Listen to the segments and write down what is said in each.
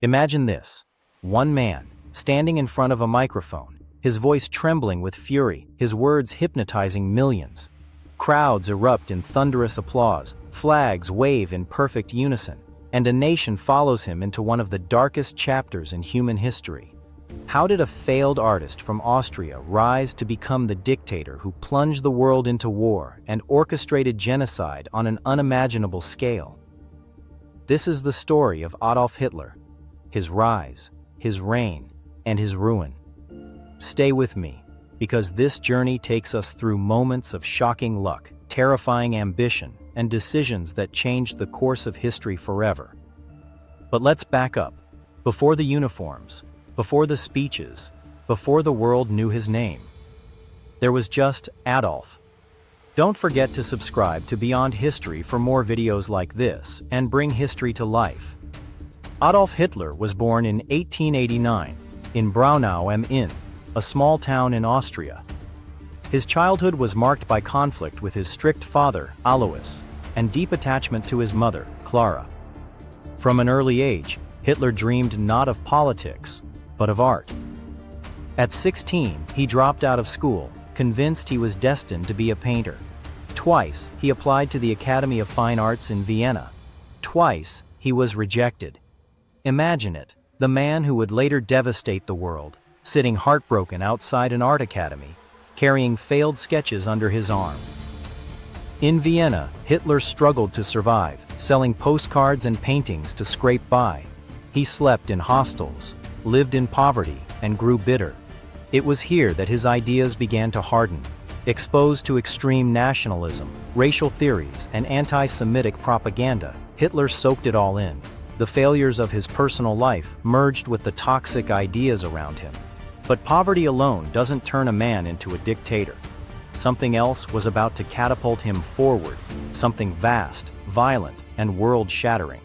Imagine this. One man, standing in front of a microphone, his voice trembling with fury, his words hypnotizing millions. Crowds erupt in thunderous applause, flags wave in perfect unison, and a nation follows him into one of the darkest chapters in human history. How did a failed artist from Austria rise to become the dictator who plunged the world into war and orchestrated genocide on an unimaginable scale? This is the story of Adolf Hitler, his rise, his reign, and his ruin. Stay with me, because this journey takes us through moments of shocking luck, terrifying ambition, and decisions that changed the course of history forever. But let's back up. Before the uniforms, before the speeches, before the world knew his name, there was just Adolf. Don't forget to subscribe to Beyond History for more videos like this and bring history to life. Adolf Hitler was born in 1889 in Braunau am Inn, a small town in Austria. His childhood was marked by conflict with his strict father, Alois, and deep attachment to his mother, Clara. From an early age, Hitler dreamed not of politics, but of art. At 16, he dropped out of school, convinced he was destined to be a painter. Twice, he applied to the Academy of Fine Arts in Vienna. Twice, he was rejected. Imagine it, the man who would later devastate the world, sitting heartbroken outside an art academy, carrying failed sketches under his arm. In Vienna, Hitler struggled to survive, selling postcards and paintings to scrape by. He slept in hostels, lived in poverty, and grew bitter. It was here that his ideas began to harden. Exposed to extreme nationalism, racial theories, and anti-Semitic propaganda, Hitler soaked it all in. The failures of his personal life merged with the toxic ideas around him. But poverty alone doesn't turn a man into a dictator. Something else was about to catapult him forward, something vast, violent, and world-shattering.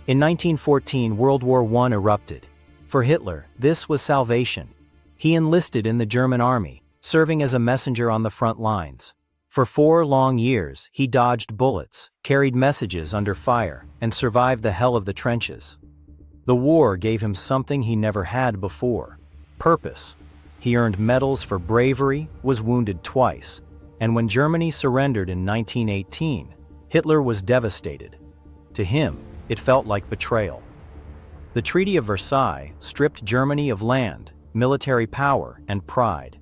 In 1914, World War I erupted. For Hitler, this was salvation. He enlisted in the German army, serving as a messenger on the front lines. For 4 long years, he dodged bullets, carried messages under fire, and survived the hell of the trenches. The war gave him something he never had before: purpose. He earned medals for bravery, was wounded twice, and when Germany surrendered in 1918, Hitler was devastated. To him, it felt like betrayal. The Treaty of Versailles stripped Germany of land, military power, and pride.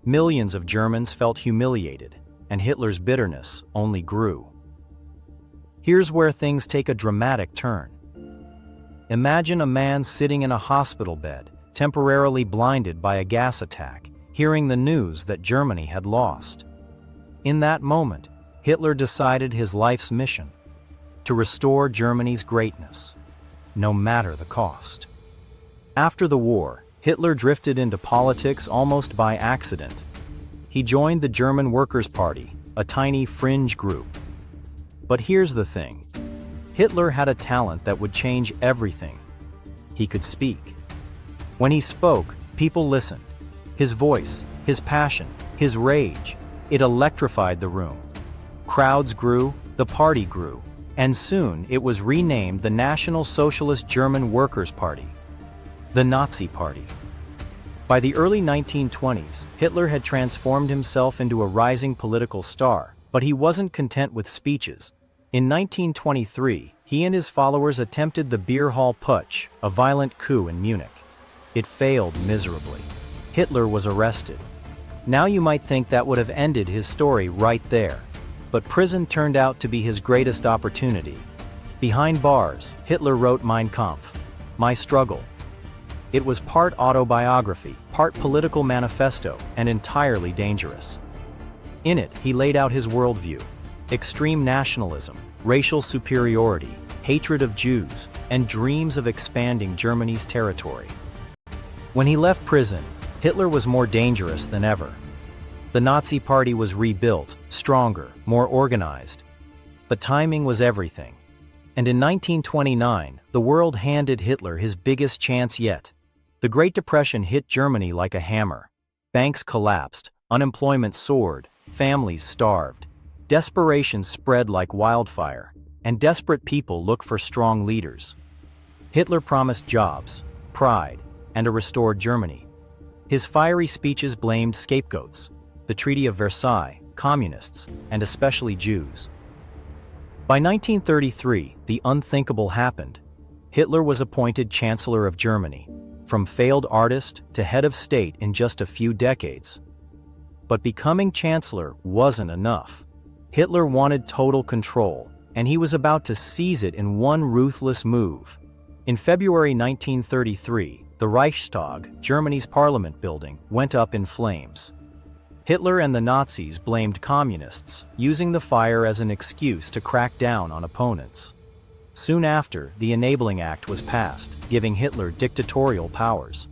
Millions of Germans felt humiliated, and Hitler's bitterness only grew. Here's where things take a dramatic turn. Imagine a man sitting in a hospital bed, temporarily blinded by a gas attack, hearing the news that Germany had lost. In that moment, Hitler decided his life's mission: to restore Germany's greatness, no matter the cost. After the war, Hitler drifted into politics almost by accident. He joined the German Workers' Party, a tiny fringe group. But here's the thing. Hitler had a talent that would change everything. He could speak. When he spoke, people listened. His voice, his passion, his rage, it electrified the room. Crowds grew, the party grew, and soon it was renamed the National Socialist German Workers' Party, the Nazi Party. By the early 1920s, Hitler had transformed himself into a rising political star, but he wasn't content with speeches. In 1923, he and his followers attempted the beer hall putsch, a violent coup in Munich. It failed miserably. Hitler was arrested. Now you might think that would have ended his story right there. But prison turned out to be his greatest opportunity. Behind bars, Hitler wrote Mein Kampf, My Struggle. It was part autobiography, part political manifesto, and entirely dangerous. In it, he laid out his worldview: extreme nationalism, racial superiority, hatred of Jews, and dreams of expanding Germany's territory. When he left prison, Hitler was more dangerous than ever. The Nazi Party was rebuilt, stronger, more organized. But timing was everything. And in 1929, the world handed Hitler his biggest chance yet. The Great Depression hit Germany like a hammer. Banks collapsed, unemployment soared, families starved. Desperation spread like wildfire, and desperate people looked for strong leaders. Hitler promised jobs, pride, and a restored Germany. His fiery speeches blamed scapegoats, the Treaty of Versailles, communists, and especially Jews. By 1933, the unthinkable happened. Hitler was appointed Chancellor of Germany, from failed artist to head of state in just a few decades. But becoming Chancellor wasn't enough. Hitler wanted total control, and he was about to seize it in one ruthless move. In February 1933, the Reichstag, Germany's parliament building, went up in flames. Hitler and the Nazis blamed communists, using the fire as an excuse to crack down on opponents. Soon after, the Enabling Act was passed, giving Hitler dictatorial powers.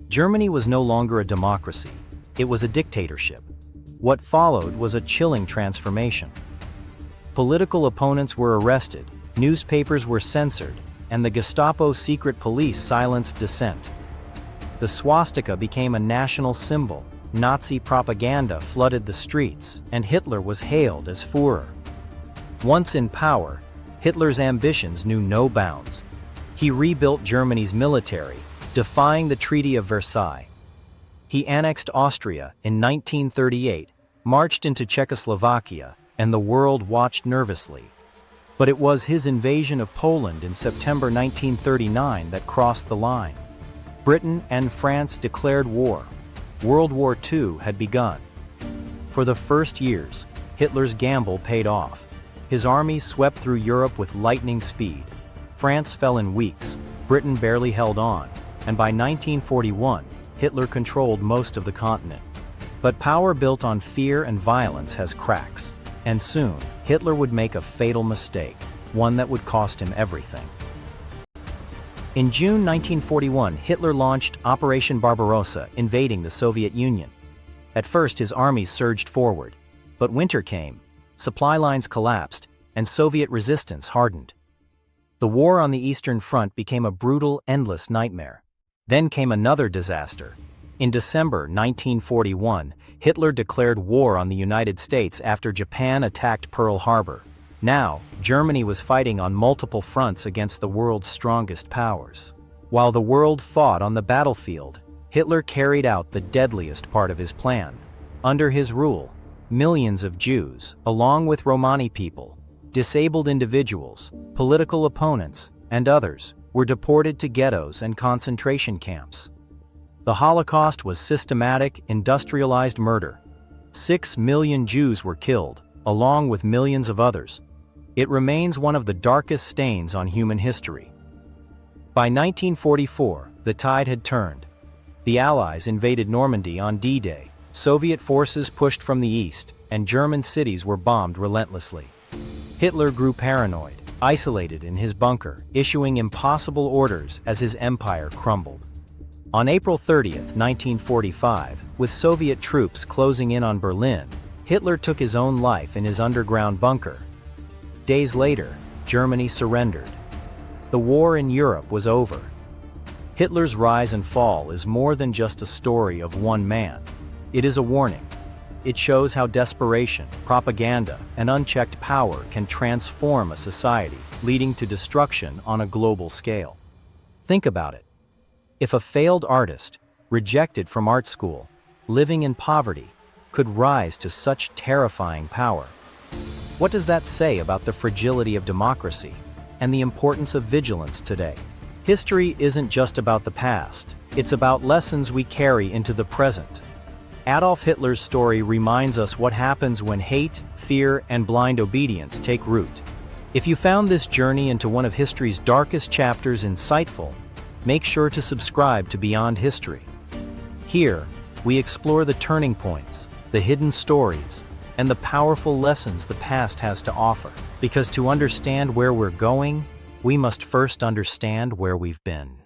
Germany was no longer a democracy. It was a dictatorship. What followed was a chilling transformation. Political opponents were arrested, newspapers were censored, and the Gestapo's secret police silenced dissent. The swastika became a national symbol, Nazi propaganda flooded the streets, and Hitler was hailed as Führer. Once in power, Hitler's ambitions knew no bounds. He rebuilt Germany's military, defying the Treaty of Versailles. He annexed Austria in 1938, marched into Czechoslovakia, and the world watched nervously. But it was his invasion of Poland in September 1939 that crossed the line. Britain and France declared war. World War II had begun. For the first years, Hitler's gamble paid off. His armies swept through Europe with lightning speed. France fell in weeks, Britain barely held on, and by 1941, Hitler controlled most of the continent. But power built on fear and violence has cracks. And soon, Hitler would make a fatal mistake, one that would cost him everything. In June 1941, Hitler launched Operation Barbarossa, invading the Soviet Union. At first, his armies surged forward. But winter came, supply lines collapsed, and Soviet resistance hardened. The war on the Eastern Front became a brutal, endless nightmare. Then came another disaster. In December 1941, Hitler declared war on the United States after Japan attacked Pearl Harbor. Now, Germany was fighting on multiple fronts against the world's strongest powers. While the world fought on the battlefield, Hitler carried out the deadliest part of his plan. Under his rule, millions of Jews, along with Romani people, disabled individuals, political opponents, and others, were deported to ghettos and concentration camps. The Holocaust was systematic, industrialized murder. 6 million Jews were killed, along with millions of others. It remains one of the darkest stains on human history. By 1944, the tide had turned. The Allies invaded Normandy on D-Day, Soviet forces pushed from the east, and German cities were bombed relentlessly. Hitler grew paranoid, isolated in his bunker, issuing impossible orders as his empire crumbled. On April 30, 1945, with Soviet troops closing in on Berlin, Hitler took his own life in his underground bunker. Days later, Germany surrendered. The war in Europe was over. Hitler's rise and fall is more than just a story of one man. It is a warning. It shows how desperation, propaganda, and unchecked power can transform a society, leading to destruction on a global scale. Think about it. If a failed artist, rejected from art school, living in poverty, could rise to such terrifying power, what does that say about the fragility of democracy and the importance of vigilance today? History isn't just about the past, it's about lessons we carry into the present. Adolf Hitler's story reminds us what happens when hate, fear, and blind obedience take root. If you found this journey into one of history's darkest chapters insightful, make sure to subscribe to Beyond History. Here, we explore the turning points, the hidden stories, and the powerful lessons the past has to offer. Because to understand where we're going, we must first understand where we've been.